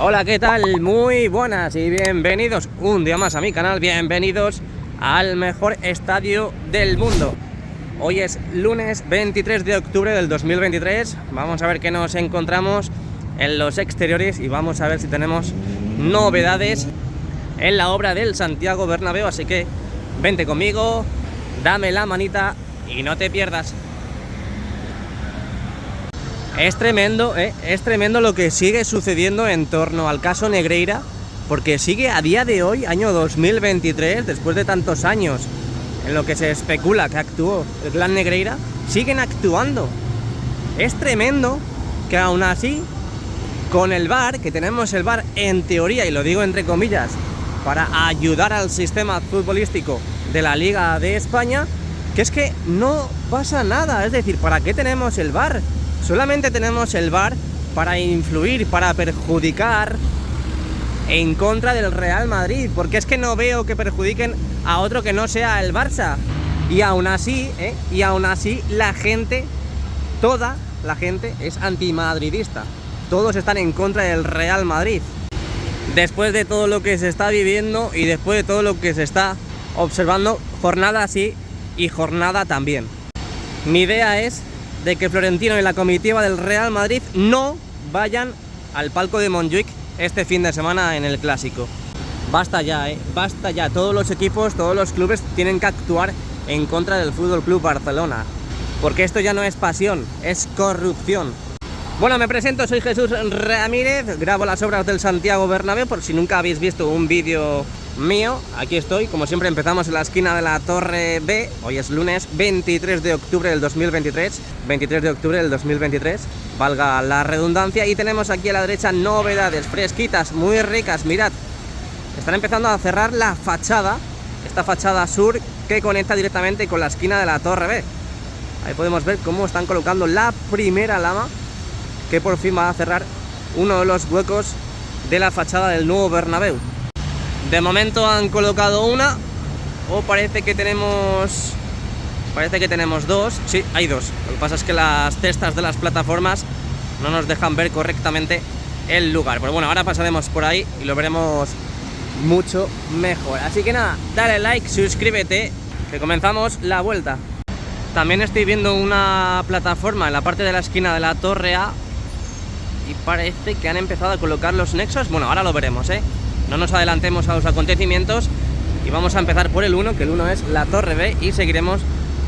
Hola, ¿qué tal? Muy buenas y bienvenidos un día más a mi canal. Bienvenidos al mejor estadio del mundo. Hoy es lunes 23 de octubre del 2023. Vamos a ver qué nos encontramos en los exteriores y vamos a ver si tenemos novedades en la obra del Santiago Bernabéu. Así que vente conmigo, dame la manita y no te pierdas. Es tremendo lo que sigue sucediendo en torno al caso Negreira, porque sigue a día de hoy, año 2023, después de tantos años en lo que se especula que actuó el clan Negreira, siguen actuando. Es tremendo que aún así, con el VAR, que tenemos el VAR en teoría, y lo digo entre comillas, para ayudar al sistema futbolístico de la Liga de España, que es que no pasa nada. Es decir, ¿para qué tenemos el VAR? Solamente tenemos el VAR para influir, para perjudicar en contra del Real Madrid, porque es que no veo que perjudiquen a otro que no sea el Barça. Y aún así, la gente, toda la gente es antimadridista. Todos están en contra del Real Madrid. Después de todo lo que se está viviendo y después de todo lo que se está observando, jornada sí y jornada también. Mi idea es de que Florentino y la comitiva del Real Madrid no vayan al palco de Montjuic este fin de semana en el Clásico. Basta ya, basta ya. Todos los equipos, todos los clubes tienen que actuar en contra del Fútbol Club Barcelona, porque esto ya no es pasión, es corrupción. Bueno, me presento, soy Jesús Ramírez, grabo las obras del Santiago Bernabéu. Por si nunca habéis visto un vídeo mío, aquí estoy. Como siempre, empezamos en la esquina de la Torre B. Hoy es lunes 23 de octubre del 2023. 23 de octubre del 2023, valga la redundancia. Y tenemos aquí a la derecha novedades fresquitas, muy ricas. Mirad, están empezando a cerrar la fachada, esta fachada sur que conecta directamente con la esquina de la Torre B. Ahí podemos ver cómo están colocando la primera lama, que por fin va a cerrar uno de los huecos de la fachada del nuevo Bernabéu. De momento han colocado una, o parece que tenemos dos. Sí, hay dos. Lo que pasa es que las cestas de las plataformas no nos dejan ver correctamente el lugar. Pero bueno, ahora pasaremos por ahí y lo veremos mucho mejor. Así que nada, dale like, suscríbete, que comenzamos la vuelta. También estoy viendo una plataforma en la parte de la esquina de la Torre A y parece que han empezado a colocar los nexos. Bueno, ahora lo veremos, No nos adelantemos a los acontecimientos y vamos a empezar por el 1, que el 1 es la Torre B, y seguiremos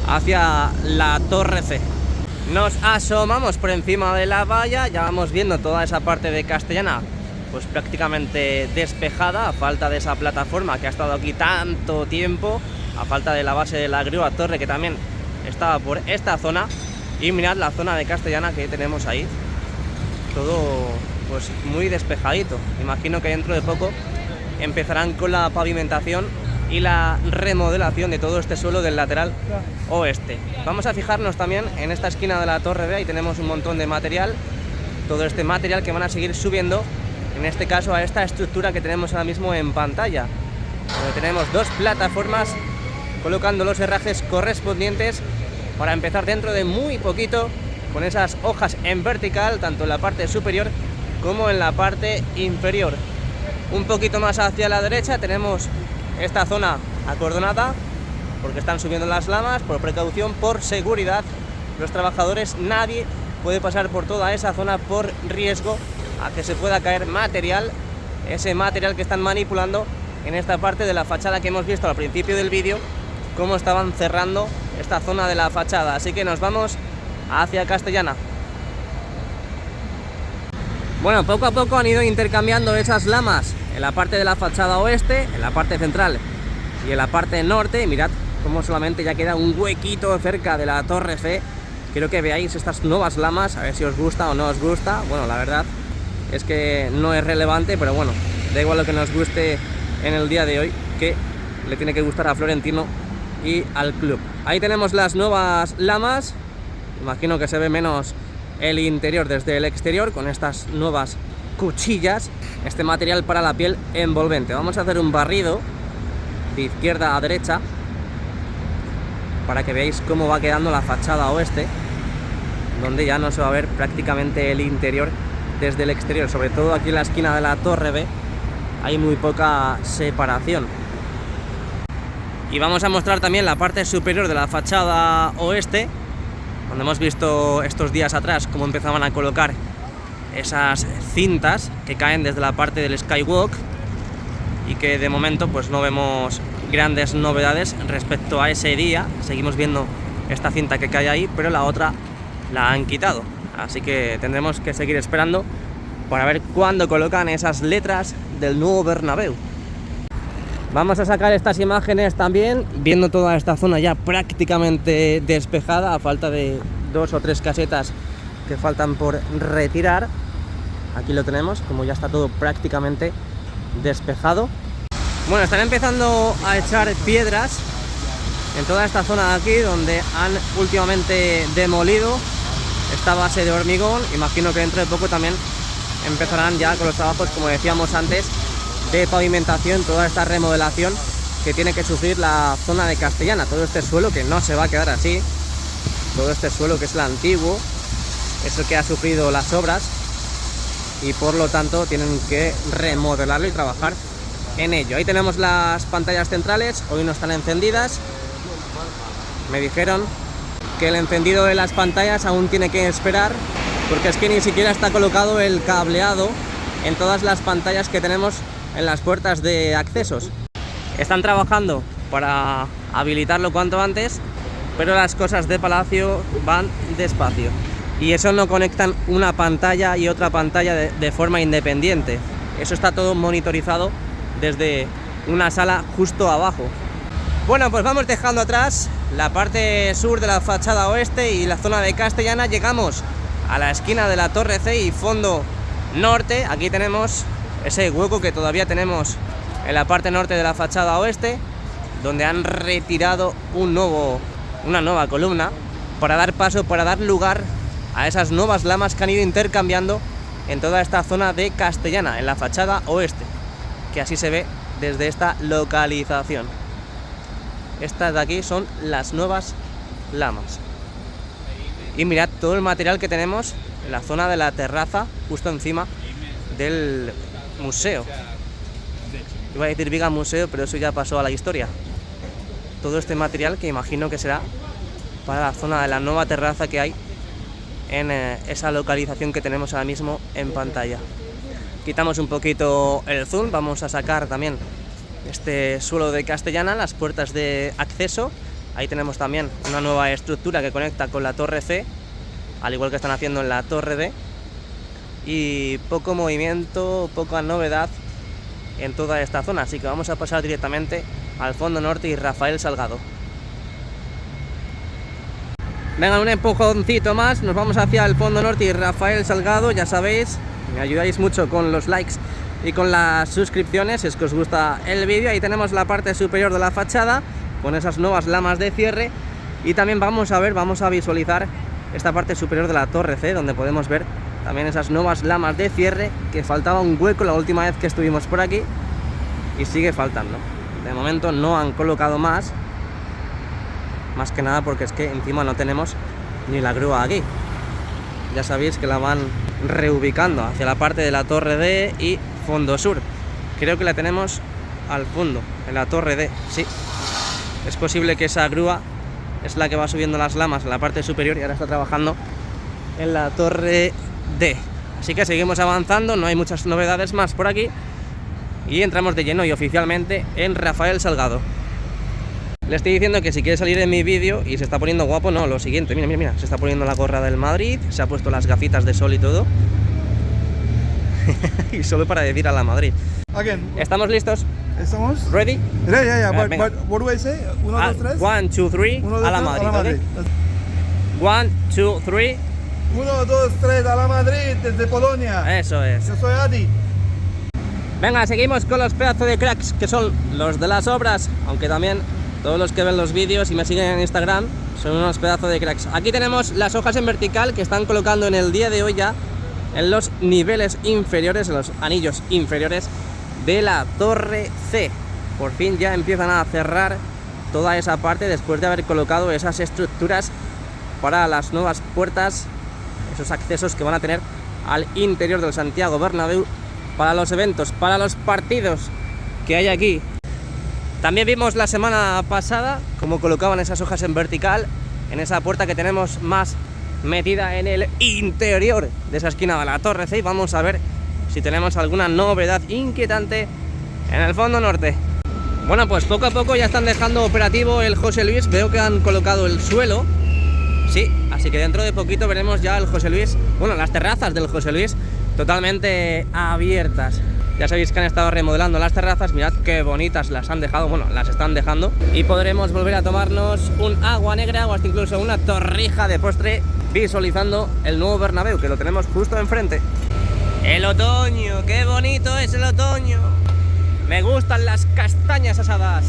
hacia la Torre C. Nos asomamos por encima de la valla, ya vamos viendo toda esa parte de Castellana pues prácticamente despejada, a falta de esa plataforma que ha estado aquí tanto tiempo, a falta de la base de la grúa torre que también estaba por esta zona. Y mirad la zona de Castellana que tenemos ahí, todo pues muy despejadito. Imagino que dentro de poco empezarán con la pavimentación y la remodelación de todo este suelo del lateral oeste. Vamos a fijarnos también en esta esquina de la Torre B. Ahí tenemos un montón de material, todo este material que van a seguir subiendo, en este caso a esta estructura que tenemos ahora mismo en pantalla, donde tenemos dos plataformas colocando los herrajes correspondientes para empezar dentro de muy poquito con esas hojas en vertical, tanto en la parte superior como en la parte inferior. Un poquito más hacia la derecha tenemos esta zona acordonada, porque están subiendo las lamas, por precaución, por seguridad. Los trabajadores, nadie puede pasar por toda esa zona por riesgo a que se pueda caer material, ese material que están manipulando en esta parte de la fachada que hemos visto al principio del vídeo, cómo estaban cerrando esta zona de la fachada. Así que nos vamos hacia Castellana. Bueno, poco a poco han ido intercambiando esas lamas en la parte de la fachada oeste, en la parte central y en la parte norte. Mirad cómo solamente ya queda un huequito cerca de la Torre C. Quiero que veáis estas nuevas lamas, a ver si os gusta o no os gusta. Bueno, la verdad es que no es relevante, pero bueno, da igual lo que nos guste en el día de hoy, que le tiene que gustar a Florentino y al club. Ahí tenemos las nuevas lamas. Imagino que se ve menos el interior desde el exterior con estas nuevas cuchillas, este material para la piel envolvente. Vamos a hacer un barrido de izquierda a derecha para que veáis cómo va quedando la fachada oeste, donde ya no se va a ver prácticamente el interior desde el exterior, sobre todo aquí en la esquina de la torre B, hay muy poca separación. Y vamos a mostrar también la parte superior de la fachada oeste, donde hemos visto estos días atrás cómo empezaban a colocar esas cintas que caen desde la parte del Skywalk, y que de momento pues no vemos grandes novedades respecto a ese día. Seguimos viendo esta cinta que cae ahí, pero la otra la han quitado, así que tendremos que seguir esperando para ver cuándo colocan esas letras del nuevo Bernabéu. Vamos a sacar estas imágenes también viendo toda esta zona ya prácticamente despejada, a falta de 2 o 3 casetas que faltan por retirar. Aquí lo tenemos, como ya está todo prácticamente despejado. Bueno, están empezando a echar piedras en toda esta zona de aquí, donde han últimamente demolido esta base de hormigón. Imagino que dentro de poco también empezarán ya con los trabajos, como decíamos antes, de pavimentación, toda esta remodelación que tiene que sufrir la zona de Castellana. Todo este suelo que no se va a quedar así, todo este suelo que es el antiguo, es el que ha sufrido las obras, y por lo tanto tienen que remodelarlo y trabajar en ello. Ahí tenemos las pantallas centrales, hoy no están encendidas. Me dijeron que el encendido de las pantallas aún tiene que esperar, porque es que ni siquiera está colocado el cableado en todas las pantallas que tenemos en las puertas de accesos. Están trabajando para habilitarlo cuanto antes, pero las cosas de Palacio van despacio, y eso no conectan una pantalla y otra pantalla de forma independiente. Eso está todo monitorizado desde una sala justo abajo. Bueno, pues vamos dejando atrás la parte sur de la fachada oeste y la zona de Castellana. Llegamos a la esquina de la Torre C y fondo norte. Aquí tenemos ese hueco que todavía tenemos en la parte norte de la fachada oeste, donde han retirado una nueva columna para dar paso, para dar lugar a esas nuevas lamas que han ido intercambiando en toda esta zona de Castellana, en la fachada oeste, que así se ve desde esta localización. Estas de aquí son las nuevas lamas. Y mirad todo el material que tenemos en la zona de la terraza, justo encima del museo. Iba a decir Viga Museo, pero eso ya pasó a la historia. Todo este material que imagino que será para la zona de la nueva terraza que hay en esa localización que tenemos ahora mismo en pantalla. Quitamos un poquito el zoom, vamos a sacar también este suelo de Castellana, las puertas de acceso. Ahí tenemos también una nueva estructura que conecta con la Torre C, al igual que están haciendo en la Torre D. Y poco movimiento, poca novedad en toda esta zona, así que vamos a pasar directamente al fondo norte y Rafael Salgado. Venga, un empujoncito más, nos vamos hacia el fondo norte y Rafael Salgado. Ya sabéis, me ayudáis mucho con los likes y con las suscripciones si es que os gusta el vídeo. Ahí tenemos la parte superior de la fachada con esas nuevas lamas de cierre, y también vamos a visualizar esta parte superior de la Torre C, donde podemos ver también esas nuevas lamas de cierre, que faltaba un hueco la última vez que estuvimos por aquí y sigue faltando. De momento no han colocado más que nada porque es que encima no tenemos ni la grúa aquí. Ya sabéis que la van reubicando hacia la parte de la Torre D y fondo sur. Creo que la tenemos al fondo, en la Torre D, sí. Es posible que esa grúa es la que va subiendo las lamas en la parte superior y ahora está trabajando en la Torre D. Así que seguimos avanzando, no hay muchas novedades más por aquí y entramos de lleno y oficialmente en Rafael Salgado. Le estoy diciendo que si quiere salir en mi vídeo y se está poniendo guapo, no, lo siguiente, mira, se está poniendo la gorra del Madrid, se ha puesto las gafitas de sol y todo. Y solo para decir a la Madrid. Again. ¿Estamos listos? ¿Estamos? ¿Ready? Yeah. But what do I say? 1, 2, 3. 1, 2, 3, a la Madrid. 1, 2, 3. 1, 2, 3, a la Madrid, desde Polonia. Eso es. Yo soy Adi. Venga, seguimos con los pedazos de cracks que son los de las obras, aunque también todos los que ven los vídeos y me siguen en Instagram son unos pedazos de cracks. Aquí tenemos las hojas en vertical que están colocando en el día de hoy ya en los niveles inferiores, en los anillos inferiores de la Torre C. Por fin ya empiezan a cerrar toda esa parte después de haber colocado esas estructuras para las nuevas puertas, esos accesos que van a tener al interior del Santiago Bernabéu para los eventos, para los partidos que hay aquí. También vimos la semana pasada cómo colocaban esas hojas en vertical en esa puerta que tenemos más metida en el interior de esa esquina de la Torre C, y vamos a ver si tenemos alguna novedad inquietante en el fondo norte. Bueno, pues poco a poco ya están dejando operativo el José Luis. Veo que han colocado el suelo. Sí, así que dentro de poquito veremos ya el José Luis, bueno, las terrazas del José Luis totalmente abiertas. Ya sabéis que han estado remodelando las terrazas, mirad qué bonitas las han dejado, bueno, las están dejando. Y podremos volver a tomarnos un agua negra o hasta incluso una torrija de postre visualizando el nuevo Bernabéu, que lo tenemos justo enfrente. El otoño, qué bonito es el otoño. Me gustan las castañas asadas.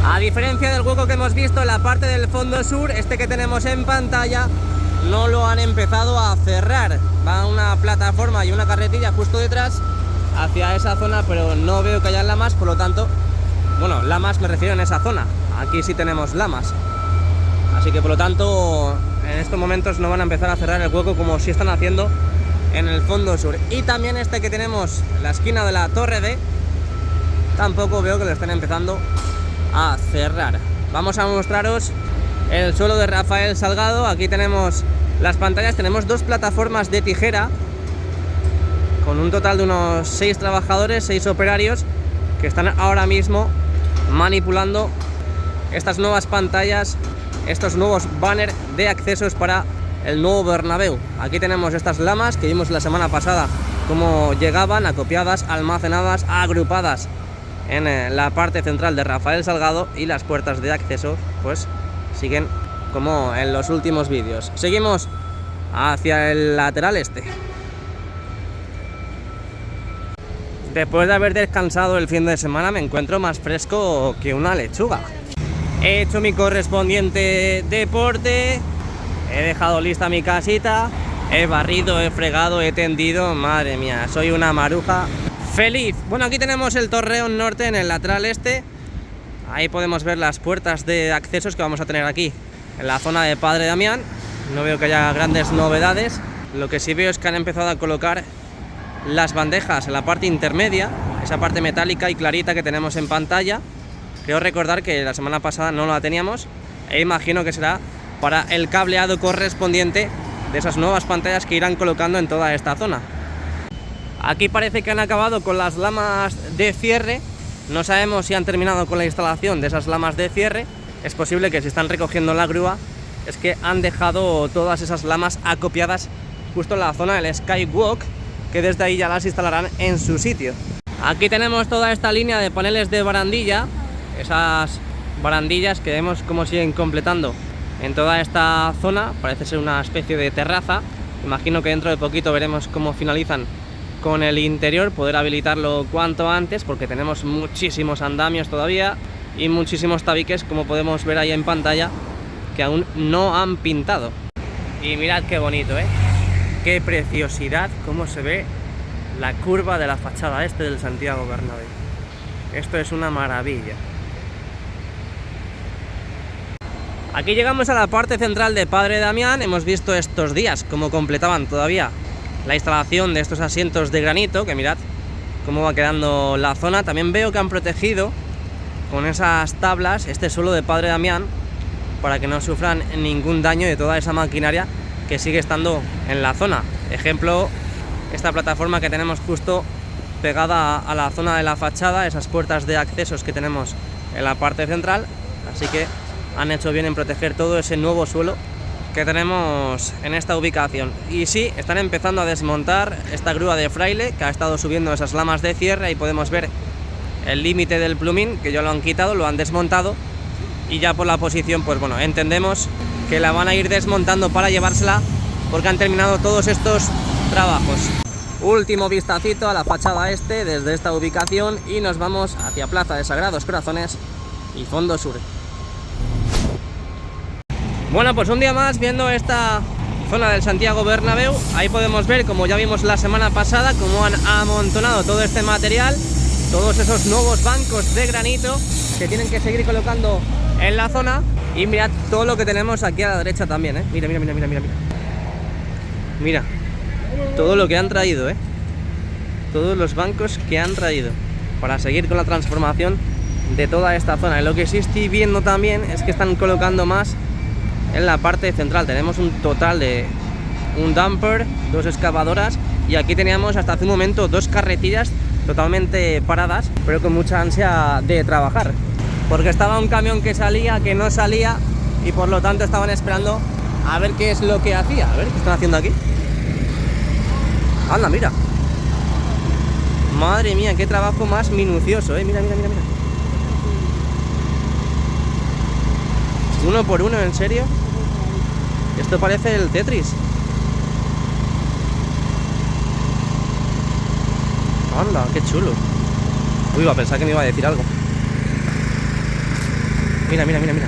A diferencia del hueco que hemos visto en la parte del fondo sur, este que tenemos en pantalla no lo han empezado a cerrar. Va una plataforma y una carretilla justo detrás hacia esa zona, pero no veo que haya lamas, por lo tanto, bueno, lamas me refiero en esa zona. Aquí sí tenemos lamas. Así que por lo tanto, en estos momentos no van a empezar a cerrar el hueco como sí están haciendo en el fondo sur. Y también este que tenemos en la esquina de la Torre D, tampoco veo que lo estén empezando a cerrar. Vamos a mostraros el suelo de Rafael Salgado. Aquí tenemos las pantallas, tenemos dos plataformas de tijera con un total de unos 6 trabajadores, 6 operarios que están ahora mismo manipulando estas nuevas pantallas, estos nuevos banners de accesos para el nuevo Bernabéu. Aquí tenemos estas lamas que vimos la semana pasada, cómo llegaban acopiadas, almacenadas, agrupadas en la parte central de Rafael Salgado, y las puertas de acceso pues siguen como en los últimos vídeos. Seguimos hacia el lateral este. Después de haber descansado el fin de semana me encuentro más fresco que una lechuga. He hecho mi correspondiente deporte, he dejado lista mi casita, he barrido, he fregado, he tendido, madre mía, soy una maruja feliz. Bueno, aquí tenemos el Torreón Norte en el lateral este. Ahí podemos ver las puertas de accesos que vamos a tener aquí en la zona de Padre Damián. No veo que haya grandes novedades. Lo que sí veo es que han empezado a colocar las bandejas en la parte intermedia, esa parte metálica y clarita que tenemos en pantalla. Creo recordar que la semana pasada no la teníamos, e imagino que será para el cableado correspondiente de esas nuevas pantallas que irán colocando en toda esta zona. Aquí parece que han acabado con las lamas de cierre. No sabemos si han terminado con la instalación de esas lamas de cierre. Es posible que si están recogiendo la grúa es que han dejado todas esas lamas acopiadas justo en la zona del Skywalk, que desde ahí ya las instalarán en su sitio. Aquí tenemos toda esta línea de paneles de barandilla, esas barandillas que vemos cómo siguen completando en toda esta zona. Parece ser una especie de terraza. Imagino que dentro de poquito veremos cómo finalizan con el interior, poder habilitarlo cuanto antes, porque tenemos muchísimos andamios todavía y muchísimos tabiques, como podemos ver ahí en pantalla, que aún no han pintado. Y mirad qué bonito, qué preciosidad, cómo se ve la curva de la fachada este del Santiago Bernabéu. Esto es una maravilla. Aquí llegamos a la parte central de Padre Damián. Hemos visto estos días cómo completaban todavía la instalación de estos asientos de granito, que mirad cómo va quedando la zona. También veo que han protegido con esas tablas este suelo de Padre Damián para que no sufran ningún daño de toda esa maquinaria que sigue estando en la zona. Ejemplo, esta plataforma que tenemos justo pegada a la zona de la fachada, esas puertas de accesos que tenemos en la parte central. Así que han hecho bien en proteger todo ese nuevo suelo que tenemos en esta ubicación. Y sí, están empezando a desmontar esta grúa de Fraile que ha estado subiendo esas lamas de cierre. Ahí podemos ver el límite del plumín, que ya lo han quitado, lo han desmontado, y ya por la posición, pues bueno, entendemos que la van a ir desmontando para llevársela, porque han terminado todos estos trabajos. Último vistacito a la fachada este desde esta ubicación y nos vamos hacia Plaza de Sagrados Corazones y fondo sur. Bueno, pues un día más viendo esta zona del Santiago Bernabéu. Ahí podemos ver, como ya vimos la semana pasada, cómo han amontonado todo este material, todos esos nuevos bancos de granito que tienen que seguir colocando en la zona. Y mirad todo lo que tenemos aquí a la derecha también, Mira. todo lo que han traído, todos los bancos que han traído para seguir con la transformación de toda esta zona. Y lo que sí estoy viendo también es que están colocando más en la parte central. Tenemos un total de un dumper, 2 excavadoras, y aquí teníamos hasta hace un momento 2 carretillas totalmente paradas, pero con mucha ansia de trabajar, porque estaba un camión que salía, que no salía, y por lo tanto estaban esperando a ver qué es lo que hacía. A ver qué están haciendo aquí. Anda, mira. Madre mía, qué trabajo más minucioso, mira, mira, mira, mira. Uno por uno, ¿en serio? Esto parece el Tetris. Anda, qué chulo. Uy, iba a pensar que me iba a decir algo. Mira, mira, mira, mira.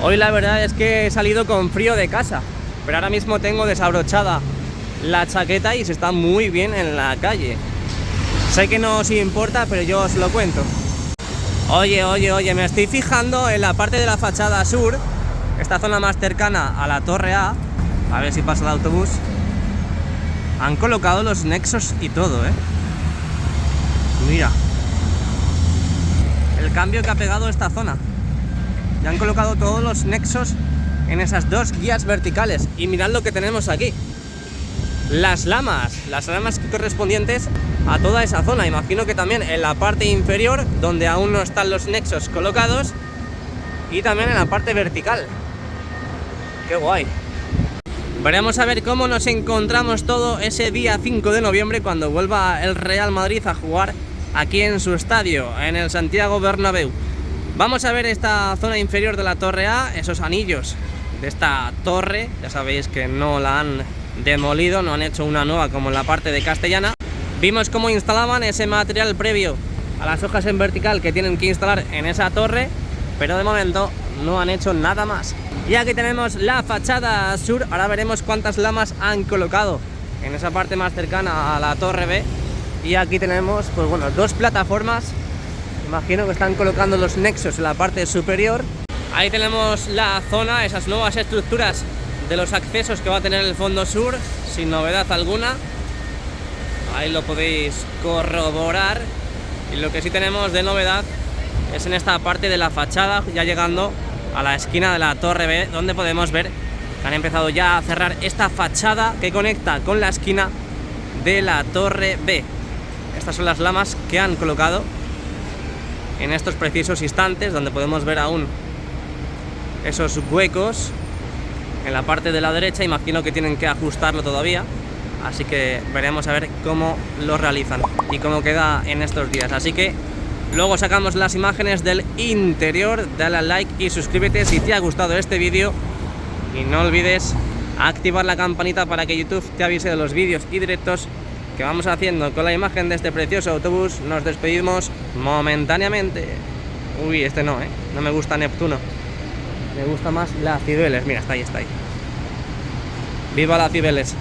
Hoy la verdad es que he salido con frío de casa, pero ahora mismo tengo desabrochada la chaqueta y se está muy bien en la calle. Sé que no os importa, pero yo os lo cuento. Oye, oye, oye, me estoy fijando en la parte de la fachada sur, esta zona más cercana a la Torre A. A ver si pasa el autobús. Han colocado los nexos y todo, Mira el cambio que ha pegado esta zona. Ya han colocado todos los nexos en esas 2 guías verticales. Y mirad lo que tenemos aquí. Las lamas correspondientes a toda esa zona. Imagino que también en la parte inferior, donde aún no están los nexos colocados, y también en la parte vertical. ¡Qué guay! Veremos a ver cómo nos encontramos todo ese día 5 de noviembre cuando vuelva el Real Madrid a jugar aquí en su estadio, en el Santiago Bernabéu. Vamos a ver esta zona inferior de la Torre A, esos anillos de esta torre. Ya sabéis que no la han demolido, no han hecho una nueva como en la parte de Castellana. Vimos cómo instalaban ese material previo a las hojas en vertical que tienen que instalar en esa torre, pero de momento no han hecho nada más. Y aquí tenemos la fachada sur. Ahora veremos cuántas lamas han colocado en esa parte más cercana a la Torre B. Y aquí tenemos, pues bueno, 2 plataformas. Imagino que están colocando los nexos en la parte superior. Ahí tenemos la zona, esas nuevas estructuras de los accesos que va a tener el fondo sur, sin novedad alguna. Ahí lo podéis corroborar. Y lo que sí tenemos de novedad es en esta parte de la fachada, ya llegando a la esquina de la Torre B, donde podemos ver que han empezado ya a cerrar esta fachada que conecta con la esquina de la Torre B. Estas son las lamas que han colocado en estos precisos instantes, donde podemos ver aún esos huecos en la parte de la derecha. Imagino que tienen que ajustarlo todavía, así que veremos a ver cómo lo realizan y cómo queda en estos días. Así que luego sacamos las imágenes del interior. Dale al like y suscríbete si te ha gustado este vídeo, y no olvides activar la campanita para que YouTube te avise de los vídeos y directos que vamos haciendo. Con la imagen de este precioso autobús nos despedimos momentáneamente. Uy, este no, no me gusta Neptuno, me gusta más la Cibeles. Mira, está ahí, está ahí. ¡Viva la Cibeles!